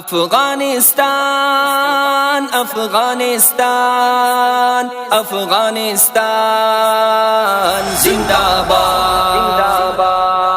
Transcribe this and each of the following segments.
अफगानिस्तान अफगानिस्तान अफगानिस्तान जिंदाबाद।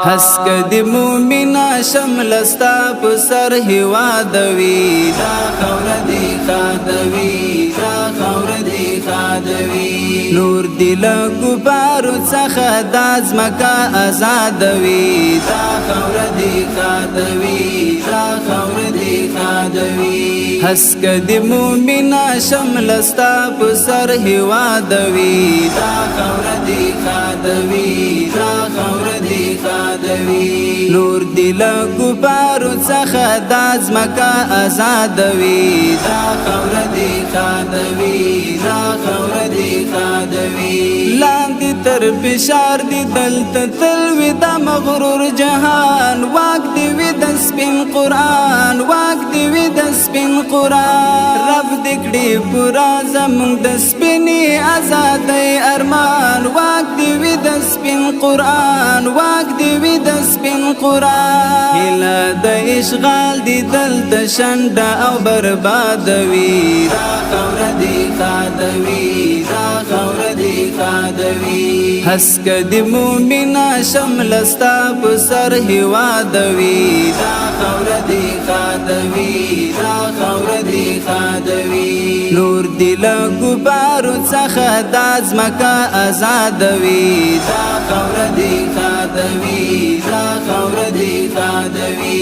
हस्कद मुमिना शमलस्ता पसर हिवादवी दा खौर दिखादवी दा खौर दिखादवी नूर दिल गुबारू څخه दाज मका आजादवी दा खौर दिखादवी दा खौर दिखादवी हस्कद मुमिना शमलस्ता पसर हिवादवी दा खौर दिखादवी दा खौर दिखादवी नूर दिल गुबारू څخه दाज मका आजादवी دا خور दिखादवी دا خور दिखादवी لاندې تر بشار دی دلته تلوي دا مغرور جهان واک دی وی د سپین قران واک دی وی د سپین قران رب دکړي پورا زمون د سپینی آزادۍ ارمان واک دی وی د سپین قران واک دی وی د سپین قران هله د اشغال دی دلته شنډه او بربادوي دا خور दिखादवी دا خور दिखादवी हस्कद मुमिना शमलस्ता पसर हिवादवी دا خور दिखादवी دا خور दिखादवी नूर दिल गुबारू څخه दाज मका आजादवी دا خور दिखादवी دا خور दिखादवी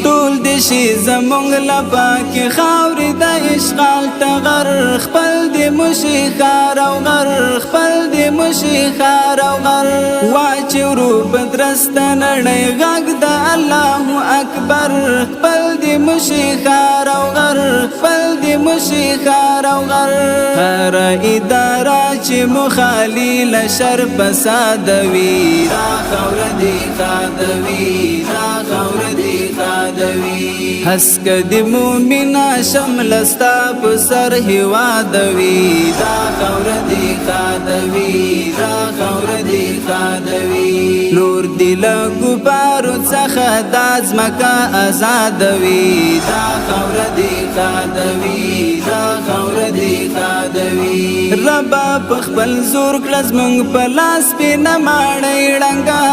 ټول دشي زمونږ لپا کې خاور د اشغال تغر خپل د مشي خار او غر خپل د مشي خار او غر واچورو بدرست نړۍ غږ د الله اکبر خپل د مشي خار او غر خپل د مشي خار او غر هر اداره چې مخالي لشر فسادوي دا خور दिखादवी دا خور दिखादवी हस्कद मुमिना शमलस्ता पसर हिवादवी دا خور दिखादवी دا خور दिखादवी नूर दिल गुबारू څخه दाज मका आजादवी دا خور दिखादवी دا خور दिखादवी ربا پخپل زور کلز مونږ په لاس په نماړې ډنګا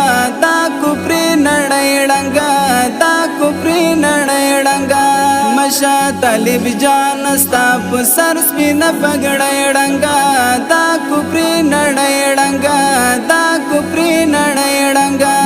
دا کوپری نړۍ ډنګا دا کوپری نړۍ ډنګا مشا طالب جان استا په سر سپینه پګړې ډنګا دا کوپری نړۍ ډنګا دا کوپری نړۍ ډنګا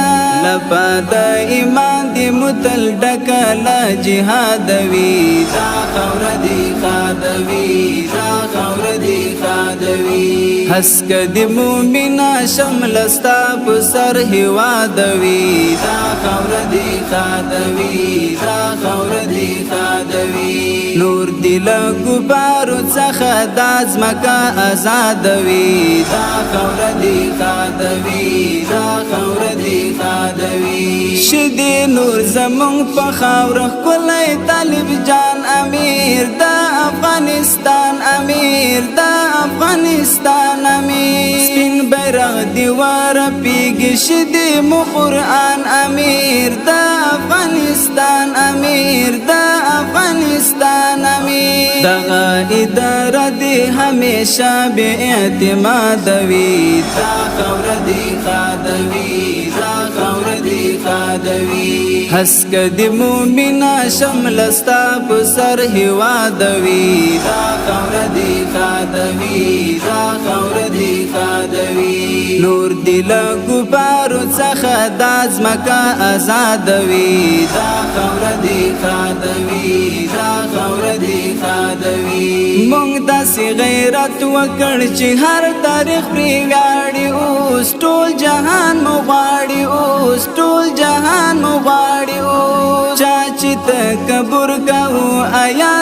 لپا د ایمان دی متل ډکل جهادوي دا خور दिखादवी دا خور दिखादवी हस्कद मुमिना शमलस्ता पसर हिवादवी دا خور दिखादवी دا خور दिखादवी नूर दिल गुबारू څخه दाज मका आजादवी دا خور दिखादवी دا خور दिखादवी شدی نور زمون په خاور کولای طالب جان امیر دا افغانستان امیر دا افغانستان امیر سپین بیرغ دیوار پیګ شدی مو قران امیر دا افغانستان امیر دا افغانستان امیر دغه اداره دی همیشه به اعتماد وی دا خور दिखादवी دا خور दिखादवी हस्कद मुमिना शमलस्ता पसर हिवादवी دا خور दिखादवी دا خور दिखादवी नूर दिल गुबारू څخه दाज मका आजादवी دا خور दिखादवी دا خور दिखादवी مونږ داسې غیرت وکړ چې هر تاریخ پرې ویاړي اوس ټول جهان مو غواړي اوس ټول جهان مو غواړي اوس چا چې تکبر کوو آیا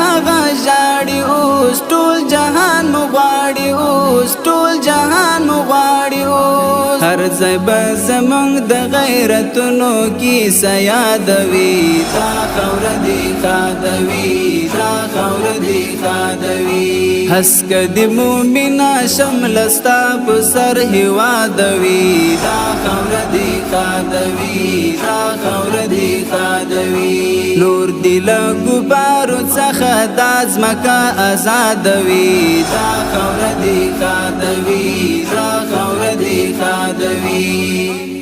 هغه ژاړي اوس ټول جهان مو غواړي اوس ټول جهان مو غواړي اوس هر ځای به زمونږ د غیرتونو کیسه یادوي دا خور दिखादवी دا خور دی خادوی حسک دی مومنا شملستا پسر هوادوی دا خور دی خادوی دا خور دی خادوی نور دی لگو بارو څخه داز مکا آزادوی دا خور دی خادوی دا خور دی خادوی